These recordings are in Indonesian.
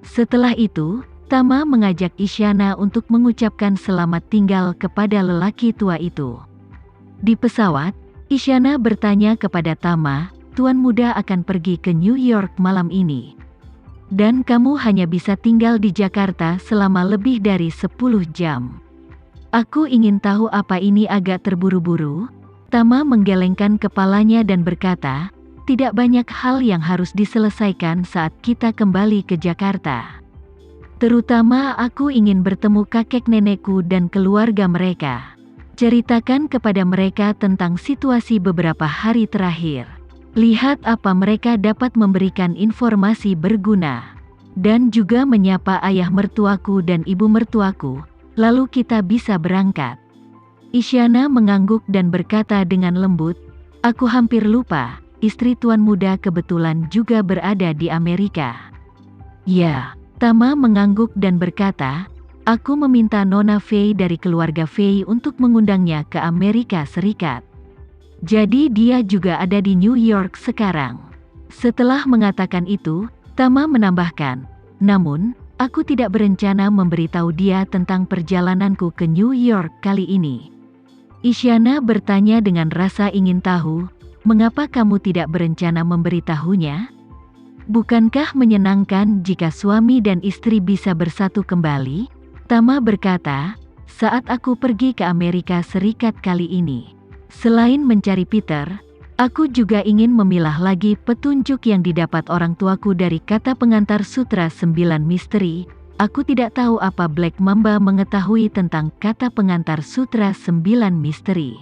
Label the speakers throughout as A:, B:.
A: Setelah itu, Tama mengajak Isyana untuk mengucapkan selamat tinggal kepada lelaki tua itu. Di pesawat, Isyana bertanya kepada Tama, "Tuan muda akan pergi ke New York malam ini. Dan kamu hanya bisa tinggal di Jakarta selama lebih dari 10 jam. Aku ingin tahu apa ini agak terburu-buru?" Tama menggelengkan kepalanya dan berkata, "Tidak banyak hal yang harus diselesaikan saat kita kembali ke Jakarta. Terutama aku ingin bertemu kakek nenekku dan keluarga mereka. Ceritakan kepada mereka tentang situasi beberapa hari terakhir. Lihat apa mereka dapat memberikan informasi berguna. Dan juga menyapa ayah mertuaku dan ibu mertuaku, lalu kita bisa berangkat." Isyana mengangguk dan berkata dengan lembut, "Aku hampir lupa, istri tuan muda kebetulan juga berada di Amerika." "Ya." Tama mengangguk dan berkata, "Aku meminta Nona Fei dari keluarga Fei untuk mengundangnya ke Amerika Serikat. Jadi dia juga ada di New York sekarang." Setelah mengatakan itu, Tama menambahkan, "Namun, aku tidak berencana memberitahu dia tentang perjalananku ke New York kali ini." Isyana bertanya dengan rasa ingin tahu, "Mengapa kamu tidak berencana memberitahunya? Bukankah menyenangkan jika suami dan istri bisa bersatu kembali?" Tama berkata, "Saat aku pergi ke Amerika Serikat kali ini, selain mencari Peter, aku juga ingin memilah lagi petunjuk yang didapat orang tuaku dari kata pengantar Sutra 9 Misteri. Aku tidak tahu apa Black Mamba mengetahui tentang kata pengantar Sutra 9 Misteri.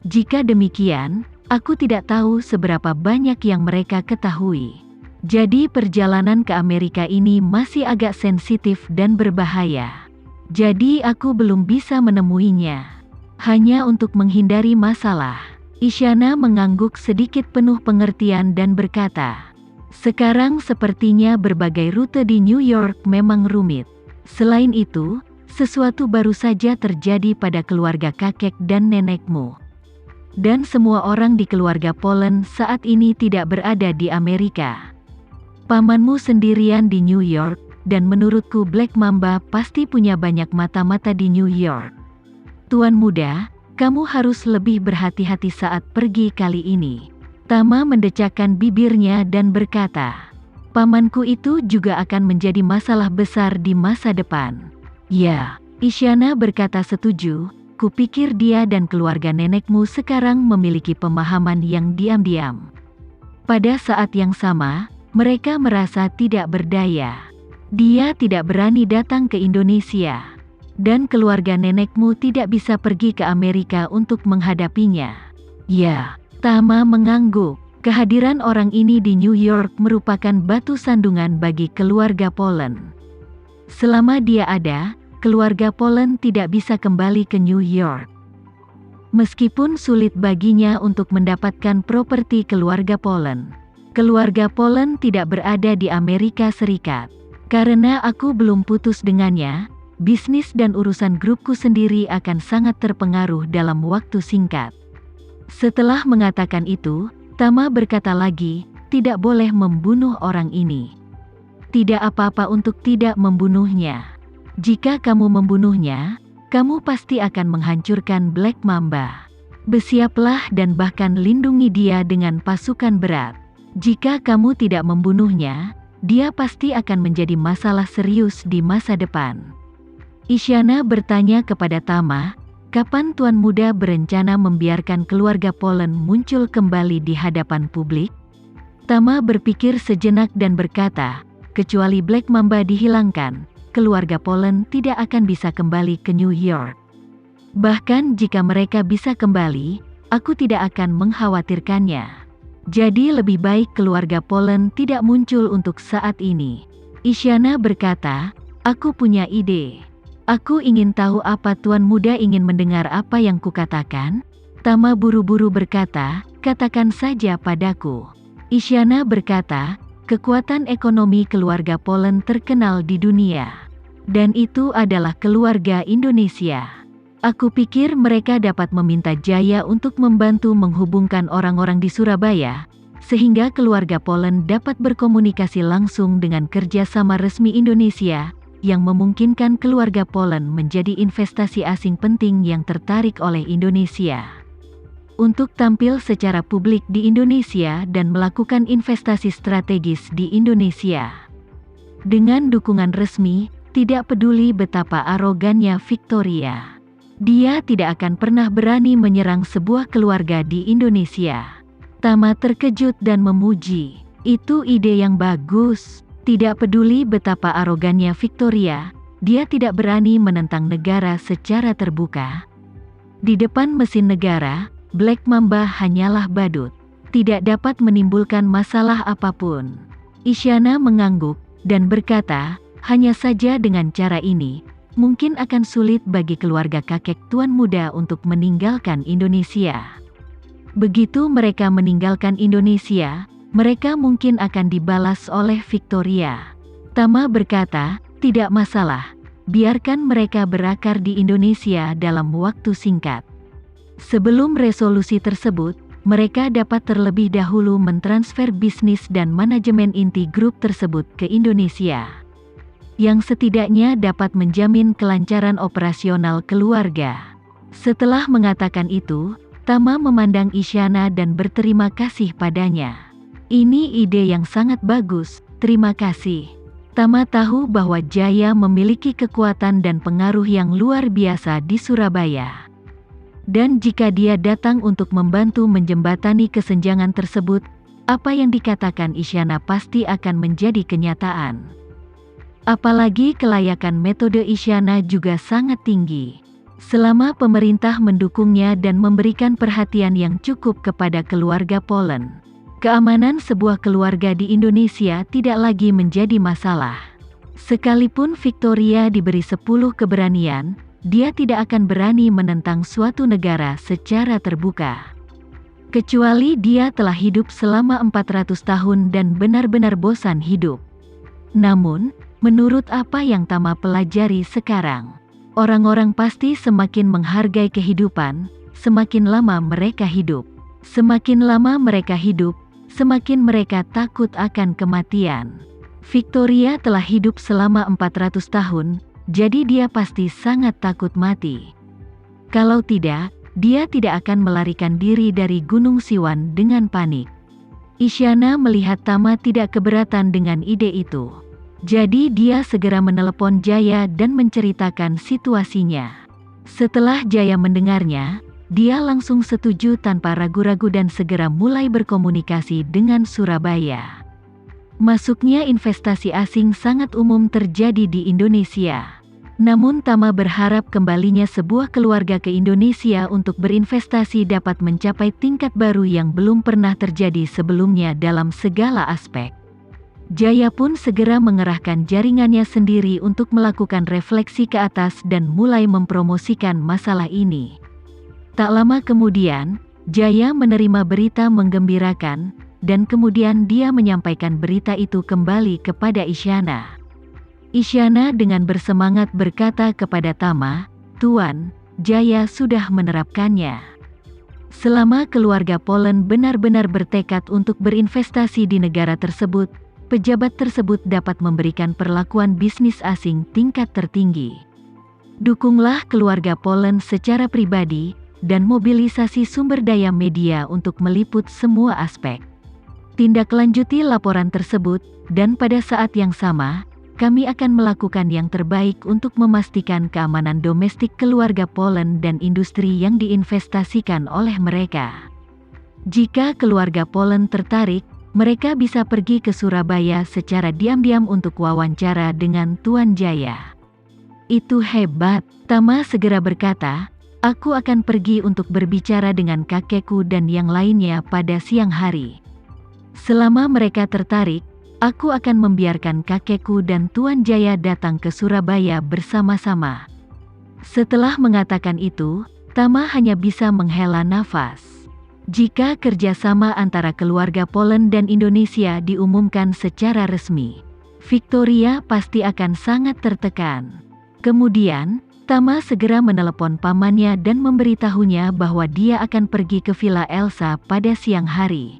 A: Jika demikian, aku tidak tahu seberapa banyak yang mereka ketahui. Jadi perjalanan ke Amerika ini masih agak sensitif dan berbahaya. Jadi aku belum bisa menemuinya. Hanya untuk menghindari masalah." Isyana mengangguk sedikit penuh pengertian dan berkata, "Sekarang sepertinya berbagai rute di New York memang rumit. Selain itu, sesuatu baru saja terjadi pada keluarga kakek dan nenekmu. Dan semua orang di keluarga Polen saat ini tidak berada di Amerika. Pamanmu sendirian di New York, dan menurutku Black Mamba pasti punya banyak mata-mata di New York. Tuan muda, kamu harus lebih berhati-hati saat pergi kali ini." Tama mendecakkan bibirnya dan berkata, "Pamanku itu juga akan menjadi masalah besar di masa depan." "Ya." Isyana berkata setuju, "Kupikir dia dan keluarga nenekmu sekarang memiliki pemahaman yang diam-diam. Pada saat yang sama, mereka merasa tidak berdaya. Dia tidak berani datang ke Indonesia. Dan keluarga nenekmu tidak bisa pergi ke Amerika untuk menghadapinya." "Ya." Tama mengangguk. Kehadiran orang ini di New York merupakan batu sandungan bagi keluarga Polen. Selama dia ada, keluarga Polen tidak bisa kembali ke New York. Meskipun sulit baginya untuk mendapatkan properti keluarga Polen. Keluarga Polen tidak berada di Amerika Serikat. Karena aku belum putus dengannya, bisnis dan urusan grupku sendiri akan sangat terpengaruh dalam waktu singkat." Setelah mengatakan itu, Tama berkata lagi, "Tidak boleh membunuh orang ini. Tidak apa-apa untuk tidak membunuhnya. Jika kamu membunuhnya, kamu pasti akan menghancurkan Black Mamba. Bersiaplah dan bahkan lindungi dia dengan pasukan berat. Jika kamu tidak membunuhnya, dia pasti akan menjadi masalah serius di masa depan." Isyana bertanya kepada Tama, "Kapan Tuan Muda berencana membiarkan keluarga Polen muncul kembali di hadapan publik?" Tama berpikir sejenak dan berkata, "Kecuali Black Mamba dihilangkan, keluarga Polen tidak akan bisa kembali ke New York. Bahkan jika mereka bisa kembali, aku tidak akan mengkhawatirkannya. Jadi lebih baik keluarga Polen tidak muncul untuk saat ini." Isyana berkata, "Aku punya ide. Aku ingin tahu apa Tuan Muda ingin mendengar apa yang kukatakan?" Tama buru-buru berkata, "Katakan saja padaku." Isyana berkata, "Kekuatan ekonomi keluarga Polen terkenal di dunia. Dan itu adalah keluarga Indonesia. Aku pikir mereka dapat meminta Jaya untuk membantu menghubungkan orang-orang di Surabaya, sehingga keluarga Poland dapat berkomunikasi langsung dengan kerjasama resmi Indonesia, yang memungkinkan keluarga Poland menjadi investasi asing penting yang tertarik oleh Indonesia untuk tampil secara publik di Indonesia dan melakukan investasi strategis di Indonesia. Dengan dukungan resmi, tidak peduli betapa arogannya Victoria, dia tidak akan pernah berani menyerang sebuah keluarga di Indonesia. Tama terkejut dan memuji, "Itu ide yang bagus." Tidak peduli betapa arogannya Victoria, dia tidak berani menentang negara secara terbuka. Di depan mesin negara, Black Mamba hanyalah badut, tidak dapat menimbulkan masalah apapun. Isyana mengangguk dan berkata, "Hanya saja dengan cara ini, mungkin akan sulit bagi keluarga kakek Tuan Muda untuk meninggalkan Indonesia. Begitu mereka meninggalkan Indonesia, mereka mungkin akan dibalas oleh Victoria." Tama berkata, "Tidak masalah, biarkan mereka berakar di Indonesia dalam waktu singkat. Sebelum resolusi tersebut, mereka dapat terlebih dahulu mentransfer bisnis dan manajemen inti grup tersebut ke Indonesia, yang setidaknya dapat menjamin kelancaran operasional keluarga." Setelah mengatakan itu, Tama memandang Isyana dan berterima kasih padanya. "Ini ide yang sangat bagus, terima kasih." Tama tahu bahwa Jaya memiliki kekuatan dan pengaruh yang luar biasa di Surabaya. Dan jika dia datang untuk membantu menjembatani kesenjangan tersebut, apa yang dikatakan Isyana pasti akan menjadi kenyataan. Apalagi kelayakan metode Isyana juga sangat tinggi. Selama pemerintah mendukungnya dan memberikan perhatian yang cukup kepada keluarga Poland, keamanan sebuah keluarga di Indonesia tidak lagi menjadi masalah. Sekalipun Victoria diberi 10 keberanian, dia tidak akan berani menentang suatu negara secara terbuka. Kecuali dia telah hidup selama 400 tahun dan benar-benar bosan hidup. Namun, menurut apa yang Tama pelajari sekarang, orang-orang pasti semakin menghargai kehidupan, semakin lama mereka hidup. Semakin lama mereka hidup, semakin mereka takut akan kematian. Victoria telah hidup selama 400 tahun, jadi dia pasti sangat takut mati. Kalau tidak, dia tidak akan melarikan diri dari Gunung Siwan dengan panik. Isyana melihat Tama tidak keberatan dengan ide itu. Jadi dia segera menelepon Jaya dan menceritakan situasinya. Setelah Jaya mendengarnya, dia langsung setuju tanpa ragu-ragu dan segera mulai berkomunikasi dengan Surabaya. Masuknya investasi asing sangat umum terjadi di Indonesia. Namun Tama berharap kembalinya sebuah keluarga ke Indonesia untuk berinvestasi dapat mencapai tingkat baru yang belum pernah terjadi sebelumnya dalam segala aspek. Jaya pun segera mengerahkan jaringannya sendiri untuk melakukan refleksi ke atas dan mulai mempromosikan masalah ini. Tak lama kemudian, Jaya menerima berita menggembirakan, dan kemudian dia menyampaikan berita itu kembali kepada Isyana. Isyana dengan bersemangat berkata kepada Tama, "Tuan, Jaya sudah menerapkannya." Selama keluarga Poland benar-benar bertekad untuk berinvestasi di negara tersebut, pejabat tersebut dapat memberikan perlakuan bisnis asing tingkat tertinggi. Dukunglah keluarga Poland secara pribadi, dan mobilisasi sumber daya media untuk meliput semua aspek. Tindaklanjuti laporan tersebut, dan pada saat yang sama, kami akan melakukan yang terbaik untuk memastikan keamanan domestik keluarga Poland dan industri yang diinvestasikan oleh mereka. Jika keluarga Poland tertarik, mereka bisa pergi ke Surabaya secara diam-diam untuk wawancara dengan Tuan Jaya. "Itu hebat," Tama segera berkata, "Aku akan pergi untuk berbicara dengan kakekku dan yang lainnya pada siang hari. Selama mereka tertarik, aku akan membiarkan kakekku dan Tuan Jaya datang ke Surabaya bersama-sama." Setelah mengatakan itu, Tama hanya bisa menghela nafas. Jika kerjasama antara keluarga Poland dan Indonesia diumumkan secara resmi, Victoria pasti akan sangat tertekan. Kemudian, Tama segera menelepon pamannya dan memberitahunya bahwa dia akan pergi ke Villa Elsa pada siang hari.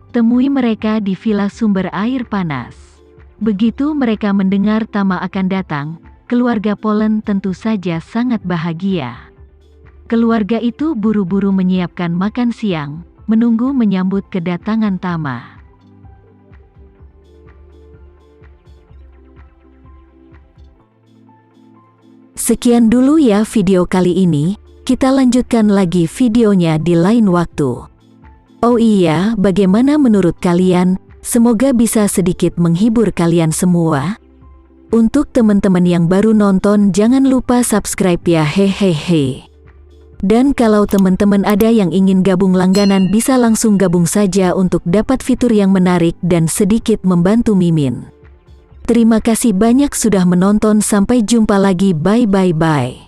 A: Temui mereka di Villa Sumber Air Panas. Begitu mereka mendengar Tama akan datang, keluarga Polen tentu saja sangat bahagia. Keluarga itu buru-buru menyiapkan makan siang, menunggu menyambut kedatangan Tama. Sekian dulu ya video kali ini, kita lanjutkan lagi videonya di lain waktu. Oh iya, bagaimana menurut kalian? Semoga bisa sedikit menghibur kalian semua. Untuk teman-teman yang baru nonton, jangan lupa subscribe ya, hehehe. Dan kalau teman-teman ada yang ingin gabung langganan, bisa langsung gabung saja untuk dapat fitur yang menarik dan sedikit membantu Mimin. Terima kasih banyak sudah menonton, sampai jumpa lagi, bye.